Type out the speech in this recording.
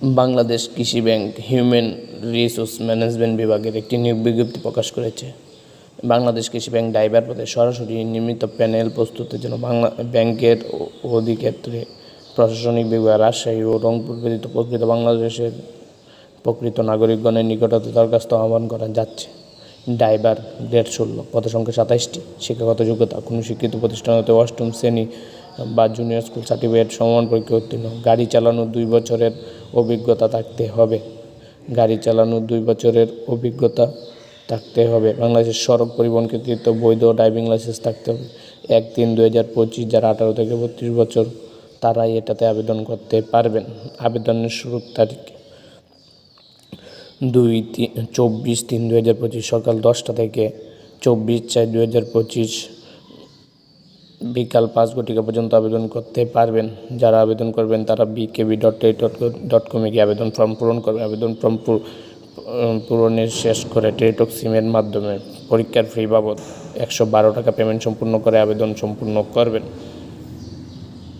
বাংলাদেশ কৃষি bank human resource management বিভাগের একটি নিয়োগ বিজ্ঞপ্তি প্রকাশ করেছে। বাংলাদেশ কৃষি ব্যাংক ড্রাইভার পদে সরাসরি নির্মিত প্যানেল প্রস্তুতের জন্য ব্যাংকের অধিক্ষেত্রে প্রশাসনিক বিভাগ রাজশাহী ও রংপুর ব্যতীত বাংলাদেশের প্রকৃত নাগরিকগণের নিকটতে দরখাস্ত আহ্বান করা যাচ্ছে। ড্রাইভার গ্রেড 16, পদ সংখ্যা 27টি। শিক্ষাগত যোগ্যতা কোনো শিক্ষিত প্রতিষ্ঠান হতে অষ্টম শ্রেণী বা জুনিয়র স্কুল সার্টিফিকেট সমমান পরীক্ষা উত্তীর্ণ। গাড়ি চালানোর 2 বছরের অভিজ্ঞতা থাকতে হবে। বাংলাদেশের সড়ক পরিবহন কর্তৃপক্ষ বৈধ ড্রাইভিং লাইসেন্স থাকতে হবে। 1-3-2025, যারা 18 থেকে 32 বছর তারাই এটাতে আবেদন করতে পারবেন। আবেদনের শুরুর তারিখ 24-3-2025 সকাল 10টা থেকে 24-4-2025 বিকাল 5 ঘটিকা পর্যন্ত আবেদন করতে পারবেন। যারা আবেদন করবেন তারা bkb.টেলিটক.com গিয়ে আবেদন ফর্ম পূরণ করবে। আবেদন ফর্ম পূরণের শেষ করে টেলিটক সিমের মাধ্যমে পরীক্ষার ফি বাবদ 112 টাকা পেমেন্ট সম্পূর্ণ করে আবেদন সম্পূর্ণ করবেন।